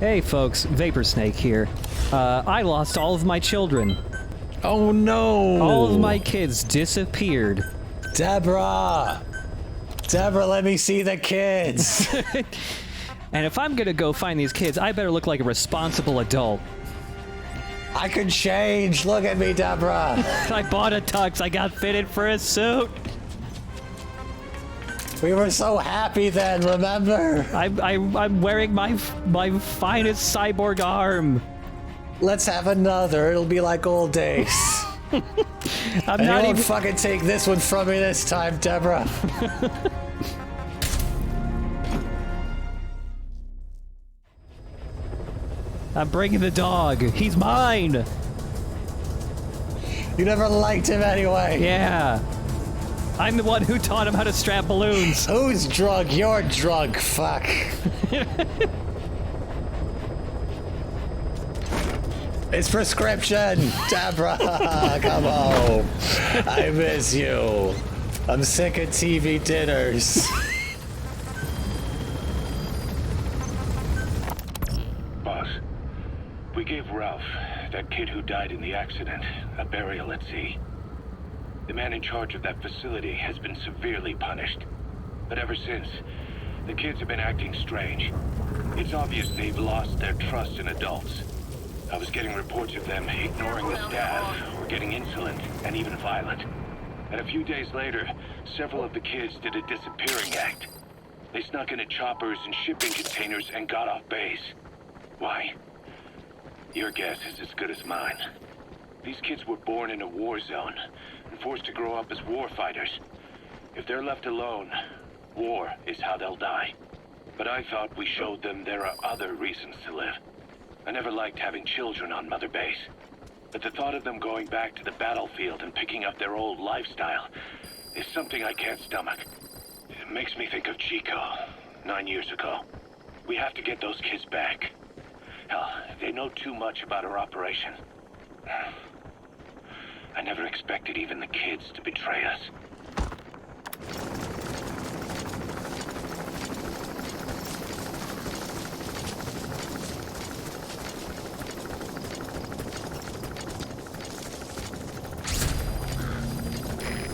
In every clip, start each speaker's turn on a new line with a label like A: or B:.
A: Hey folks, Vapor Snake here. I lost all of my children.
B: Oh no!
A: All of my kids disappeared.
B: Deborah! Deborah, let me see the kids!
A: And if I'm gonna go find these kids, I better look like a responsible adult.
B: I can change! Look at me, Deborah!
A: I bought a tux, I got fitted for a suit.
B: We were so happy then, remember?
A: I'm wearing my finest cyborg arm.
B: Let's have another, it'll be like old days.
A: I'm not even
B: fucking take this one from me this time, Deborah.
A: I'm bringing the dog. He's mine.
B: You never liked him anyway.
A: Yeah. I'm the one who taught him how to strap balloons.
B: Who's drunk? You're drunk. Fuck. It's prescription. Deborah, come home. I miss you. I'm sick of TV dinners.
C: Boss, we gave Ralph, that kid who died in the accident, a burial at sea. The man in charge of that facility has been severely punished. But ever since, the kids have been acting strange. It's obvious they've lost their trust in adults. I was getting reports of them ignoring the staff, or getting insolent, and even violent. And a few days later, several of the kids did a disappearing act. They snuck into choppers and shipping containers and got off base. Why? Your guess is as good as mine. These kids were born in a war zone and forced to grow up as war fighters. If they're left alone, war is how they'll die. But I thought we showed them there are other reasons to live. I never liked having children on Mother Base. But the thought of them going back to the battlefield and picking up their old lifestyle is something I can't stomach. It makes me think of Chico, 9 years ago. We have to get those kids back. Hell, they know too much about our operation. I never expected even the kids to betray us.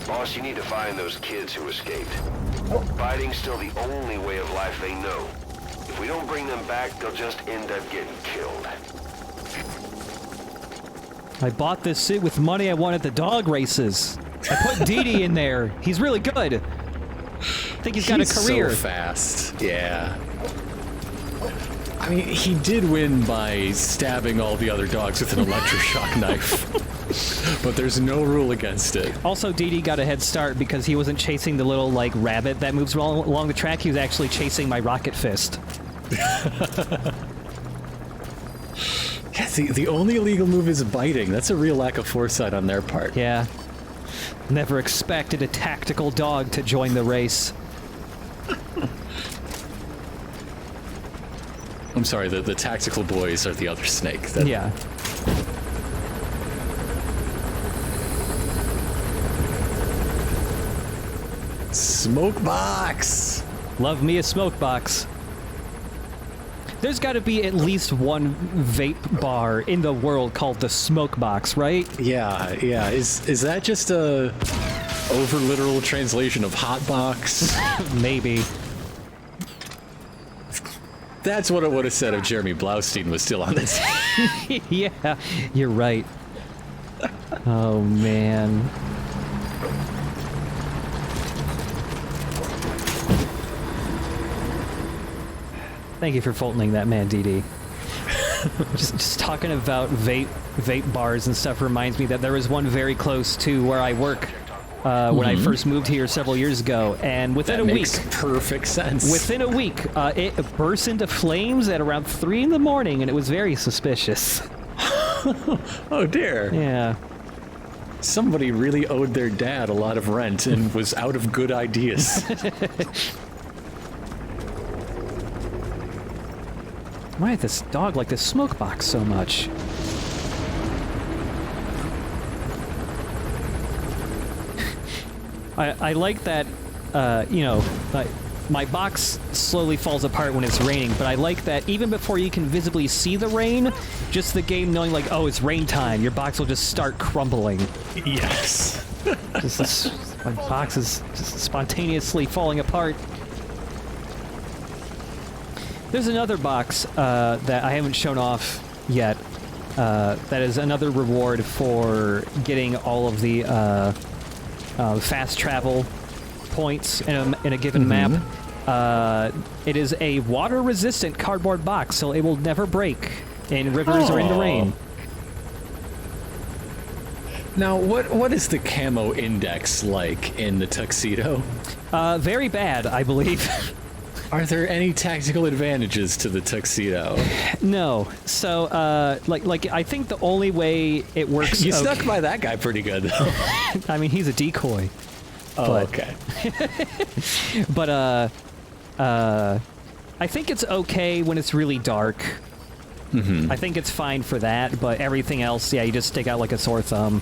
D: Boss, you need to find those kids who escaped. Fighting's still the only way of life they know. If we don't bring them back, they'll just end up getting killed.
A: I bought this suit with money I won at the dog races. I put Dee in there. He's really good. I think he's got a career.
B: So fast. Yeah. I mean, he did win by stabbing all the other dogs with an electroshock knife. But there's no rule against it.
A: Also, Dee got a head start because he wasn't chasing the little, like, rabbit that moves along the track. He was actually chasing my rocket fist.
B: Yeah, the only illegal move is biting. That's a real lack of foresight on their part.
A: Yeah. Never expected a tactical dog to join the race.
B: I'm sorry, the tactical boys are the other snake.
A: Yeah.
B: Smoke box!
A: Love me a smoke box. There's got to be at least one vape bar in the world called the Smoke Box, right?
B: Yeah. Is that just a over-literal translation of hot box?
A: Maybe.
B: That's what it would have said if Jeremy Blaustein was still on this.
A: Yeah, you're right. Oh, man. Thank you for Fultoning that man, DD. just talking about vape bars and stuff reminds me that there was one very close to where I work when I first moved here several years ago, and within a week,
B: makes perfect sense.
A: Within a week, it burst into flames at around 3 in the morning, and it was very suspicious.
B: Oh dear.
A: Yeah.
B: Somebody really owed their dad a lot of rent and was out of good ideas.
A: Why did this dog like this smoke box so much? I like that, you know, my box slowly falls apart when it's raining, but I like that even before you can visibly see the rain, just the game knowing like, oh, it's rain time, your box will just start crumbling.
B: Yes.
A: My box is just spontaneously falling apart. There's another box that I haven't shown off yet. That is another reward for getting all of the fast travel points in a given map. It is a water-resistant cardboard box, so it will never break in rivers or in the rain.
B: Now, what is the camo index like in the tuxedo?
A: Very bad, I believe.
B: Are there any tactical advantages to the tuxedo?
A: No. So, like I think the only way it works.
B: You stuck by that guy pretty good, though.
A: I mean, he's a decoy.
B: Oh, okay.
A: But I think it's okay when it's really dark. I think it's fine for that, but everything else, yeah, you just stick out like a sore thumb.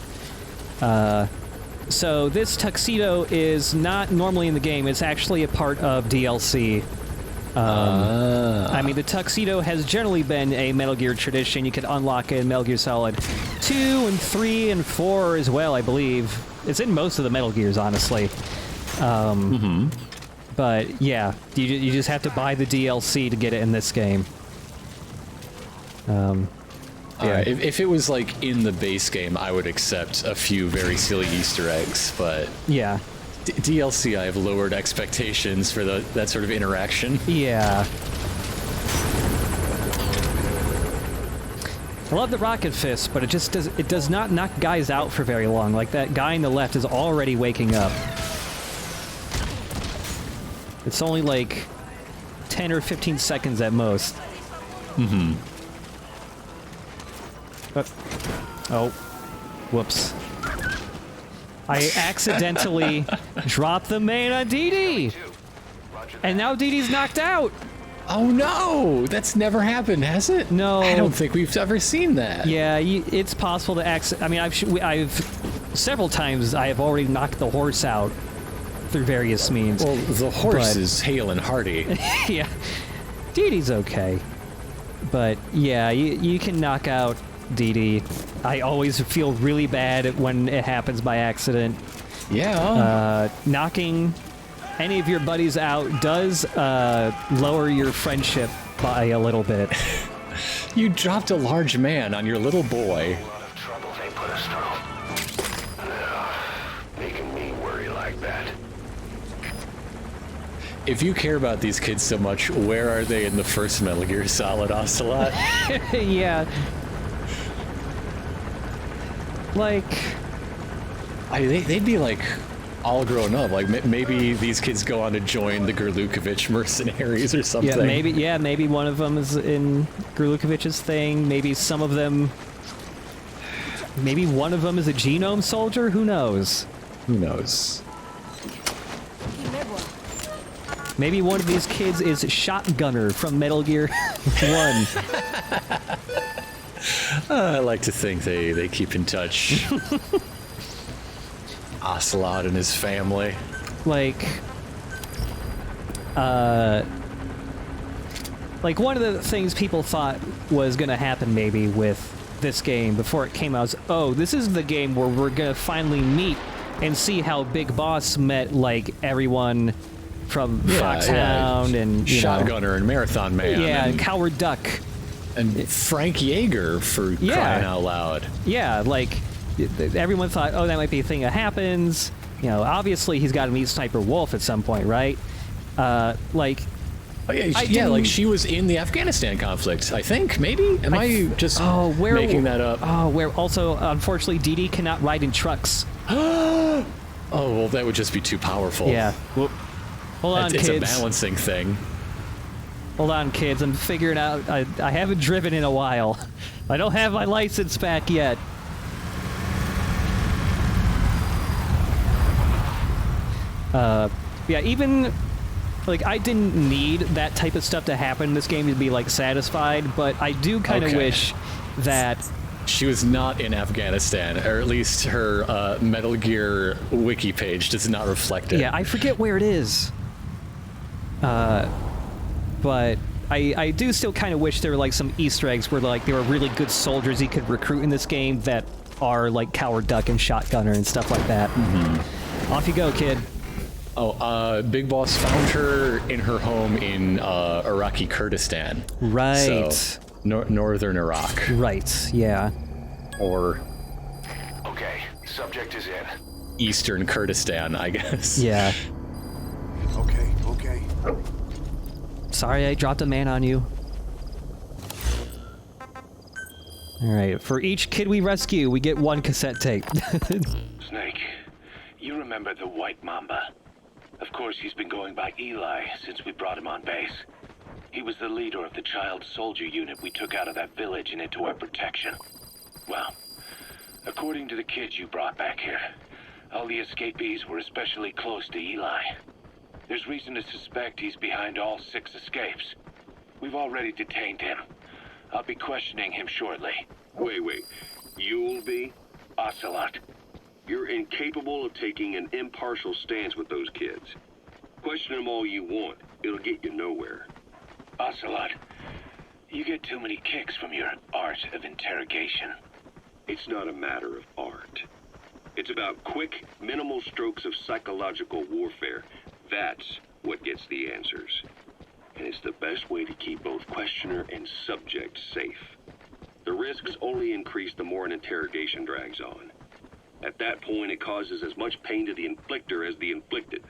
A: So this tuxedo is not normally in the game. It's actually a part of DLC. I mean, the tuxedo has generally been a Metal Gear tradition. You could unlock it in Metal Gear Solid 2 and 3 and 4 as well, I believe. It's in most of the Metal Gears, honestly. But yeah, you just have to buy the DLC to get it in this game.
B: Yeah, if it was like in the base game, I would accept a few very silly Easter eggs, but
A: yeah,
B: DLC, I have lowered expectations for that sort of interaction.
A: Yeah. I love the rocket fist, but it does not knock guys out for very long. Like that guy on the left is already waking up. It's only like 10 or 15 seconds at most. Oh, whoops. I accidentally dropped the main on Dee Dee! And now Dee Dee's knocked out!
B: Oh no! That's never happened, has it?
A: No.
B: I don't think we've ever seen that.
A: Yeah, it's possible to I mean, I've several times I have already knocked the horse out through various means.
B: Well, the horse is hale and hearty.
A: Yeah. Dee Dee's okay. But yeah, you can knock out Dee Dee. I always feel really bad when it happens by accident.
B: Yeah.
A: Knocking any of your buddies out does lower your friendship by a little bit.
B: You dropped a large man on your little boy.
D: A lot of trouble they put us through. Making me worry like that.
B: If you care about these kids so much, where are they in the first Metal Gear Solid, Ocelot?
A: Yeah. Like...
B: they'd be like all grown up. Like maybe these kids go on to join the Gurlukovich mercenaries or something.
A: Maybe one of them is in Gurlukovich's thing. Maybe some of them... Maybe one of them is a genome soldier? Who knows?
B: Who knows?
A: Maybe one of these kids is Shotgunner from Metal Gear 1.
B: I like to think they keep in touch. Ocelot and his family.
A: Like one of the things people thought was going to happen maybe with this game before it came out was, oh, this is the game where we're going to finally meet and see how Big Boss met, like, everyone from Foxhound and
B: Shotgunner and Marathon Man.
A: Yeah, and Coward Duck.
B: And Frank Yeager, for crying out loud.
A: Yeah, like, everyone thought, oh, that might be a thing that happens. You know, obviously he's got to meet Sniper Wolf at some point, right?
B: Like she was in the Afghanistan conflict, I think, maybe? Am I just making that up?
A: Oh, where also, unfortunately, Dee Dee cannot ride in trucks.
B: Oh, well, that would just be too powerful.
A: Yeah. Whoop. Hold on,
B: it's
A: kids.
B: It's a balancing thing.
A: Hold on, kids. I'm figuring out. I haven't driven in a while. I don't have my license back yet. Yeah, even, like, I didn't need that type of stuff to happen in this game to be, like, satisfied, but I do kind of wish that...
B: She was not in Afghanistan, or at least her Metal Gear wiki page does not reflect it.
A: Yeah, I forget where it is. But I do still kind of wish there were like some Easter eggs where like there were really good soldiers you could recruit in this game that are like Coward Duck and Shotgunner and stuff like that. Off you go, kid.
B: Big Boss found her in her home in Iraqi Kurdistan.
A: Right.
B: So, northern Iraq.
A: Right, yeah.
B: Or
D: Okay, subject is in.
B: Eastern Kurdistan, I guess.
A: Yeah.
E: Okay.
A: Sorry I dropped a man on you. Alright, for each kid we rescue, we get 1 cassette tape.
C: Snake, you remember the White Mamba? Of course, he's been going by Eli since we brought him on base. He was the leader of the child soldier unit we took out of that village and into our protection. Well, according to the kids you brought back here, all the escapees were especially close to Eli. There's reason to suspect he's behind all 6 escapes. We've already detained him. I'll be questioning him shortly.
F: Wait. You'll be?
C: Ocelot.
F: You're incapable of taking an impartial stance with those kids. Question them all you want. It'll get you nowhere.
C: Ocelot, you get too many kicks from your art of interrogation.
F: It's not a matter of art. It's about quick, minimal strokes of psychological warfare. That's what gets the answers. And it's the best way to keep both questioner and subject safe. The risks only increase the more an interrogation drags on. At that point, it causes as much pain to the inflictor as the inflicted.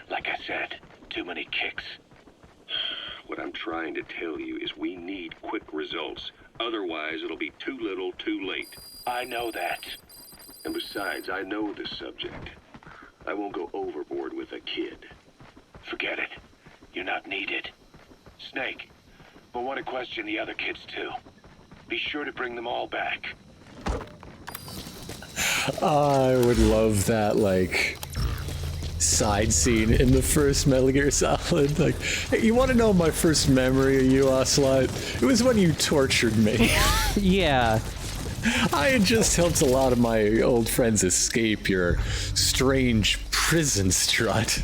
C: Like I said, too many kicks.
F: What I'm trying to tell you is we need quick results. Otherwise, it'll be too little, too late.
C: I know that.
F: And besides, I know this subject. I won't go overboard with a kid.
C: Forget it. You're not needed. Snake, we'll want to question the other kids too. Be sure to bring them all back.
B: I would love that, like, side scene in the first Metal Gear Solid. Like, hey, you want to know my first memory of you, Ocelot? It was when you tortured me.
A: Yeah.
B: I had just helped a lot of my old friends escape your strange prison strut.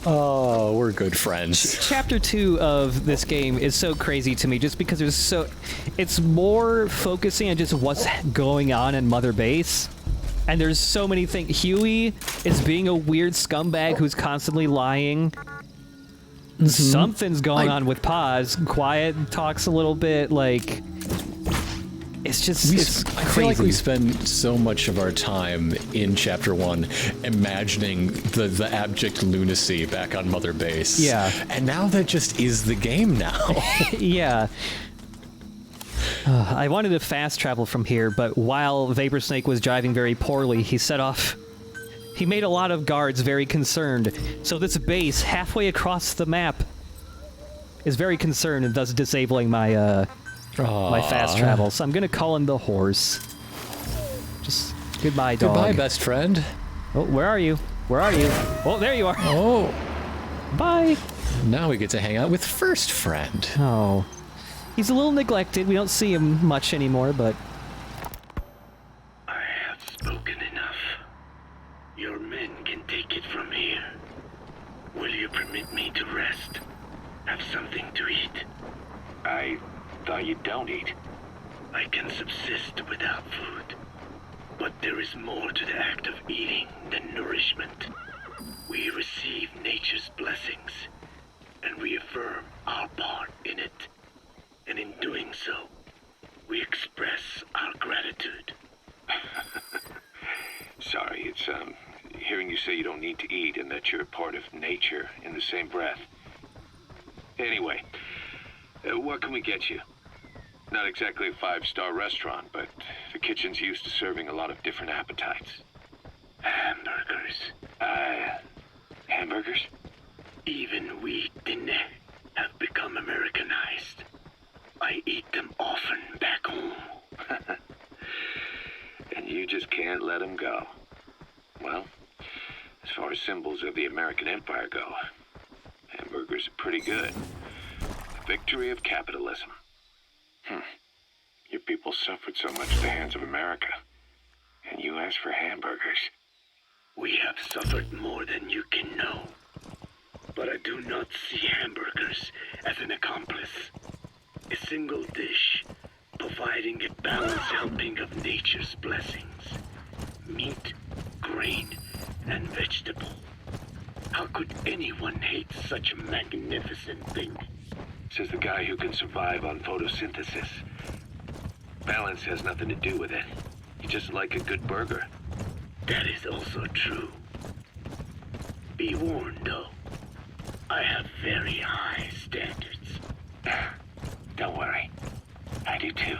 B: Oh, we're good friends.
A: Chapter 2 of this game is so crazy to me just because it's more focusing on just what's going on in Mother Base. And there's so many things. Huey is being a weird scumbag who's constantly lying. Something's going on with Paz. Quiet talks a little bit, like... It's just it's crazy.
B: I feel like we spend so much of our time in Chapter 1 imagining the abject lunacy back on Mother Base.
A: Yeah.
B: And now that just is the game now.
A: Yeah. I wanted to fast travel from here, but while Vapor Snake was driving very poorly, he set off... He made a lot of guards very concerned. So this base, halfway across the map, is very concerned and thus disabling my fast travel. So I'm gonna call him the horse. Just goodbye, dog.
B: Goodbye, best friend.
A: Oh, where are you? Where are you? Oh, there you are.
B: Oh.
A: Bye.
B: Now we get to hang out with first friend.
A: Oh. He's a little neglected. We don't see him much anymore, but...
C: I have spoken enough. Your men can take it from here. Will you permit me to rest? Have something to eat? I thought you don't eat. I can subsist without food. But there is more to the act of eating than nourishment. We receive nature's blessings and reaffirm our part in it. And in doing so, we express our gratitude. Sorry, it's hearing you say you don't need to eat and that you're part of nature in the same breath. Anyway, what can we get you? Not exactly a 5-star restaurant, but the kitchen's used to serving a lot of different appetites. Hamburgers. Hamburgers? Even we didn't have become Americanized. I eat them often back home. And you just can't let them go. Well, as far as symbols of the American Empire go, hamburgers are pretty good. The victory of capitalism. Your people suffered so much at the hands of America. And you asked for hamburgers. We have suffered more than you can know. But I do not see hamburgers as an accomplice. A single dish, providing a balanced helping of nature's blessings. Meat, grain, and vegetable. How could anyone hate such a magnificent thing? Says the guy who can survive on photosynthesis. Balance has nothing to do with it. You just like a good burger. That is also true. Be warned, though. I have very high standards. Don't worry. I do too.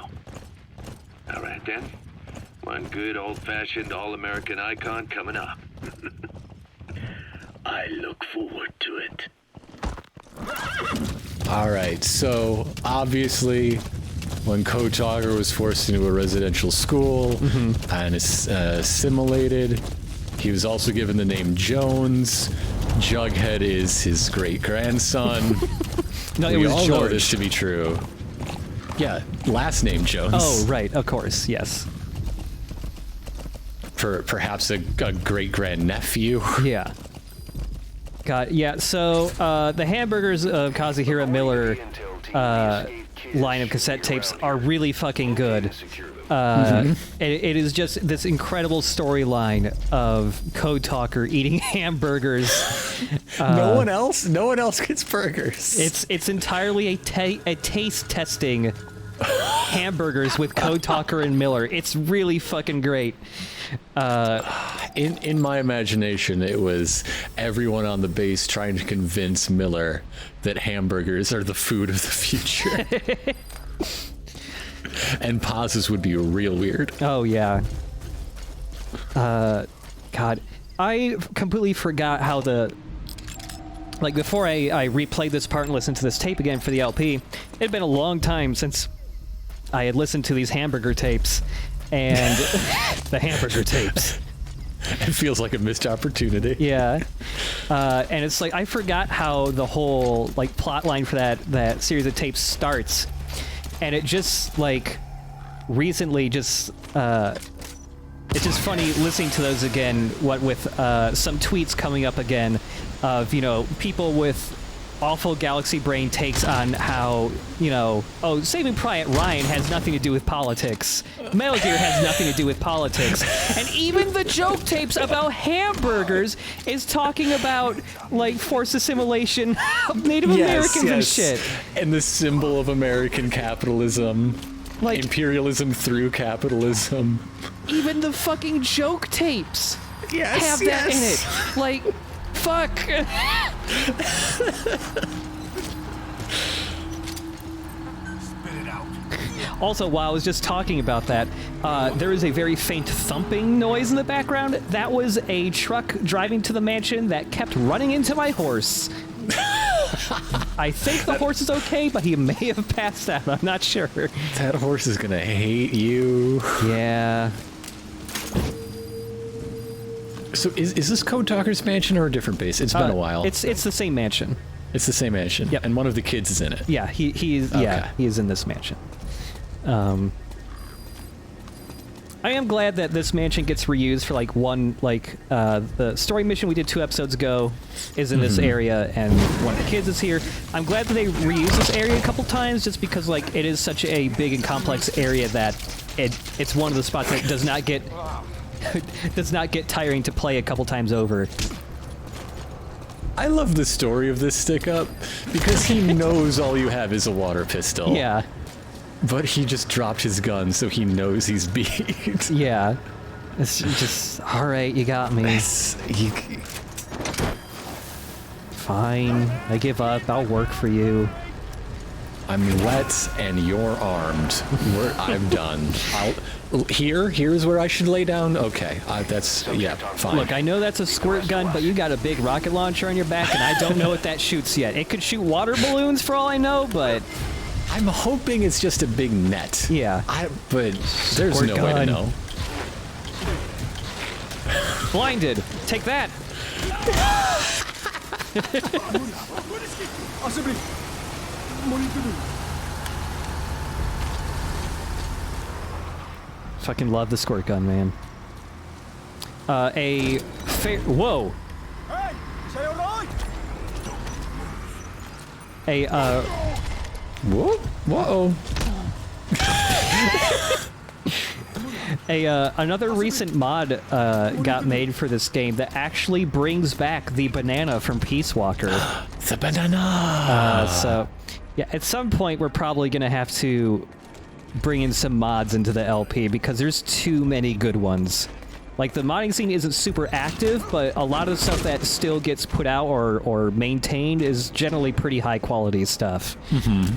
C: All right, then. One good old-fashioned all-American icon coming up. I look forward to it.
B: All right, so obviously when Code Talker was forced into a residential school and is assimilated, he was also given the name Jones. Jughead is his great-grandson.
A: No, it
B: We
A: was
B: all
A: George.
B: know this to be true. Yeah, last name Jones.
A: Oh, right, of course, yes.
B: Perhaps a great-grandnephew.
A: Yeah. God, yeah, so the hamburgers of Kazuhira Miller line of cassette tapes are really fucking good. It is just this incredible storyline of Code Talker eating hamburgers.
B: No one else gets burgers.
A: It's entirely a taste testing hamburgers with Code Talker and Miller. It's really fucking great.
B: In my imagination, it was everyone on the base trying to convince Miller that hamburgers are the food of the future. And pauses would be real weird.
A: Oh, yeah. God. I completely forgot how like, before I replayed this part and listened to this tape again for the LP, it had been a long time since I had listened to these hamburger tapes. And the hamburger tapes.
B: It feels like a missed opportunity.
A: Yeah. And it's like, I forgot how the whole, like, plot line for that series of tapes starts. And it just, like, recently just, it's just funny listening to those again, what with some tweets coming up again of, you know, people with awful galaxy brain takes on how, you know, oh, Saving Private Ryan has nothing to do with politics. Metal Gear has nothing to do with politics. And even the joke tapes about hamburgers is talking about, like, forced assimilation of Native Americans and shit.
B: And the symbol of American capitalism.
A: Like,
B: imperialism through capitalism.
A: even the fucking joke tapes
B: Yes,
A: have that in it. Like, fuck. Also, while I was just talking about that, there is a very faint thumping noise in the background. That was a truck driving to the mansion that kept running into my horse. I think the horse is okay, but he may have passed out. I'm not sure.
B: That horse is gonna hate you.
A: Yeah.
B: So is this Code Talker's mansion or a different base? It's been a while.
A: It's the same mansion.
B: It's the same mansion.
A: Yep.
B: And one of the kids is in it.
A: Yeah, he is. Yeah, he is in this mansion. I am glad that this mansion gets reused for like the story mission we did 2 episodes ago is in this area, and one of the kids is here. I'm glad that they reuse this area a couple times, just because like it is such a big and complex area that it's one of the spots that does not get tiring to play a couple times over.
B: I love the story of this stick-up because he knows all you have is a water pistol.
A: Yeah.
B: But he just dropped his gun, so he knows he's beat.
A: Yeah. It's just, alright, you got me. Fine. I give up. I'll work for you.
B: I'm wet and you're armed. I'm done. Here's where I should lay down. Okay, fine.
A: Look, I know that's a squirt gun, but you got a big rocket launcher on your back, and I don't know what that shoots yet. It could shoot water balloons for all I know, but
B: I'm hoping it's just a big net.
A: Yeah.
B: But there's
A: Squirt
B: no way to
A: gun.
B: know.
A: Blinded. Take that. Fucking love the squirt gun, man. Whoa.
E: Hey, say alright!
B: Whoa. Whoa.
A: Another recent mod got made for this game that actually brings back the banana from Peace Walker.
B: The banana!
A: So, yeah, at some point we're probably going to have to bring in some mods into the LP because there's too many good ones. Like, the modding scene isn't super active, but a lot of the stuff that still gets put out or maintained is generally pretty high-quality stuff.
B: Mm-hmm.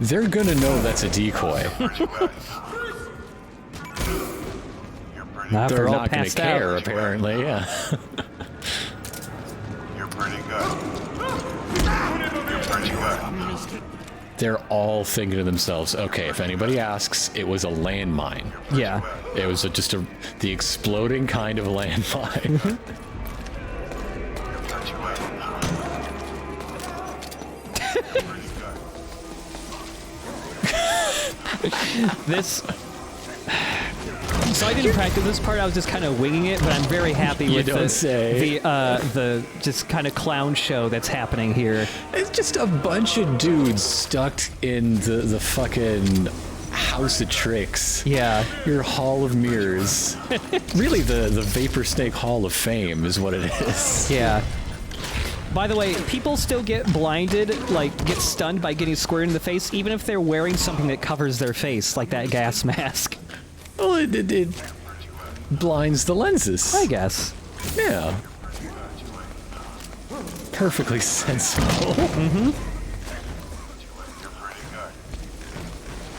B: They're gonna know that's a decoy.
A: They're
B: They're
A: all
B: not gonna
A: passed
B: care,
A: out.
B: apparently, yeah.
E: You're pretty good. You're pretty good.
B: They're all thinking to themselves, okay, if anybody asks, it was a landmine.
A: Yeah.
B: It was the exploding kind of landmine.
A: This... So I didn't practice this part, I was just kind of winging it, but I'm very happy with the just kind of clown show that's happening here.
B: It's just a bunch of dudes stuck in the fucking house of tricks.
A: Yeah.
B: Your Hall of Mirrors. Really, the Vapor Snake Hall of Fame is what it is.
A: Yeah. By the way, people still get blinded, like, get stunned by getting squared in the face, even if they're wearing something that covers their face, like that gas mask.
B: Well, it blinds the lenses.
A: I guess.
B: Yeah. Perfectly sensible.
A: Mm-hmm.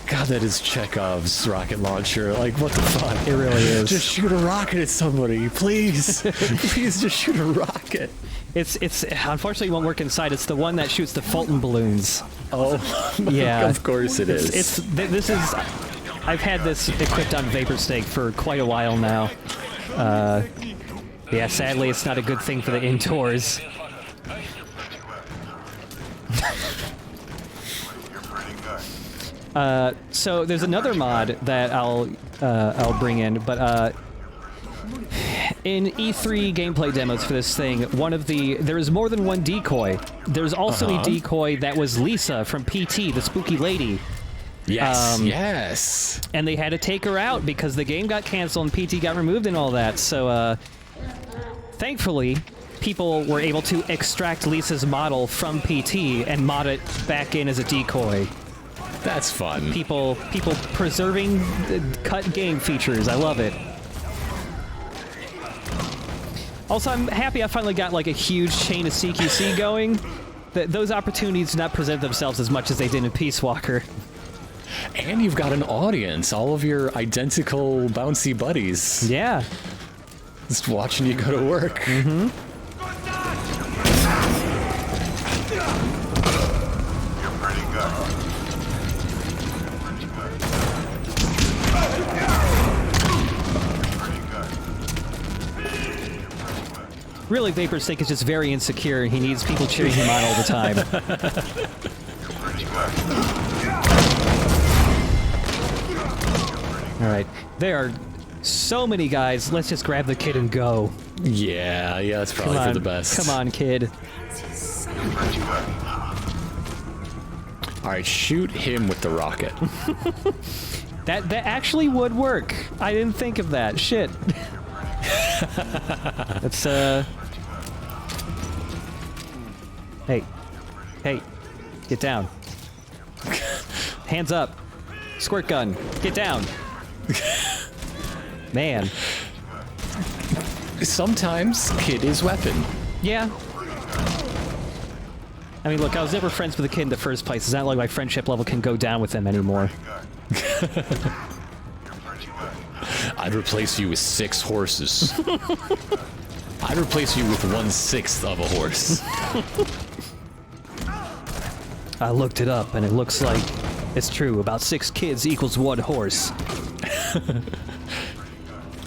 B: God, that is Chekhov's rocket launcher. Like, what the fuck?
A: It really is.
B: Just shoot a rocket at somebody, please. Please just shoot a rocket.
A: It's unfortunately it won't work inside. It's the one that shoots the Fulton balloons.
B: Oh,
A: yeah.
B: Of course it is.
A: This is. I've had this equipped on Vapor Snake for quite a while now. Yeah, sadly, it's not a good thing for the indoors. So there's another mod that I'll bring in, but in E3 gameplay demos for this thing, there is more than one decoy. There's also a decoy that was Lisa from PT, the spooky lady.
B: Yes, yes.
A: And they had to take her out because the game got canceled and PT got removed and all that. So, thankfully, people were able to extract Lisa's model from PT and mod it back in as a decoy.
B: That's fun.
A: People preserving cut game features. I love it. Also, I'm happy I finally got like a huge chain of CQC going. Those opportunities do not present themselves as much as they did in Peace Walker.
B: And you've got an audience, all of your identical bouncy buddies.
A: Yeah.
B: Just watching you go to work.
A: Mm-hmm.
E: You're pretty good.
A: Really, Vapor Snake is just very insecure, and he needs people cheering him on all the time. Alright, there are so many guys. Let's just grab the kid and go.
B: Yeah, that's probably for the best.
A: Come on, kid.
B: Alright, shoot him with the rocket.
A: That actually would work. I didn't think of that. Shit. That's, Hey. Hey. Get down. Hands up. Squirt gun. Get down. Man.
B: Sometimes kid is weapon.
A: Yeah. I mean, look, I was never friends with the kid in the first place. It's not like my friendship level can go down with him anymore.
B: I'd replace you with 6 horses. I'd replace you with 1/6 of a horse.
A: I looked it up, and it looks like it's true. About 6 kids equals 1 horse.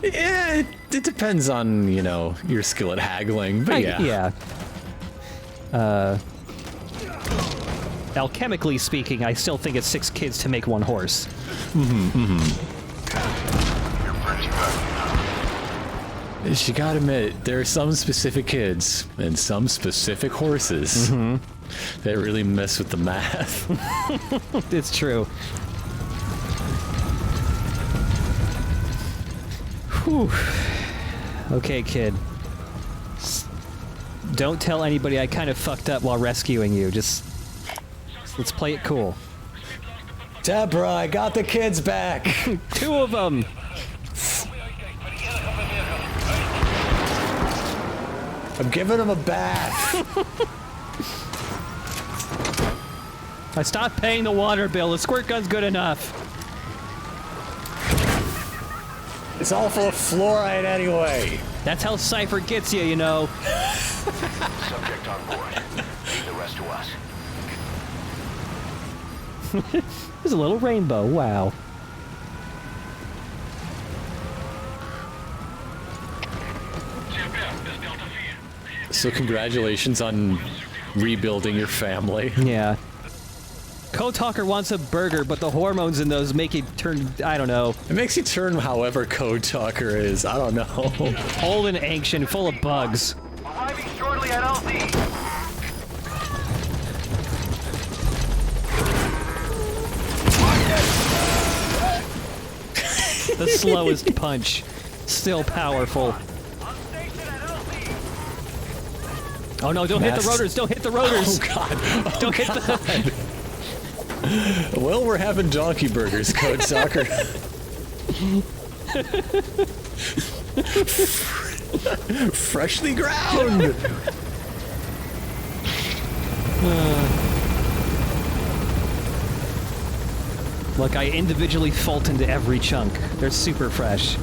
B: Yeah, it depends on, you know, your skill at haggling, but yeah.
A: Alchemically speaking, I still think it's 6 kids to make 1 horse.
E: You're pretty good.
B: You gotta admit, there are some specific kids and some specific horses that really mess with the math.
A: It's true. Whew. Okay, kid. Don't tell anybody I kind of fucked up while rescuing you. Just let's play it cool.
B: Deborah, I got the kids back.
A: 2 of them.
B: I'm giving them a bath.
A: I stopped paying the water bill. The squirt gun's good enough.
B: It's all full of fluoride anyway.
A: That's how Cypher gets you, you know.
D: Subject on board. Leave the rest to us.
A: There's a little rainbow. Wow.
B: So congratulations on rebuilding your family.
A: Yeah. Code Talker wants a burger, but the hormones in those make it turn, I don't know,
B: It makes you turn however Code Talker is. I don't know.
A: old and ancient, full of bugs.
E: Arriving shortly at LZ.
A: The slowest punch. Still powerful.
E: On station at LZ.
A: Oh no, don't hit the
B: Mass-
A: rotors, don't hit the rotors.
B: Oh god. Oh,
A: Don't hit the...
B: well, we're having donkey burgers, Code Talker. Freshly ground.
A: Look, I individually fault into every chunk. They're super fresh.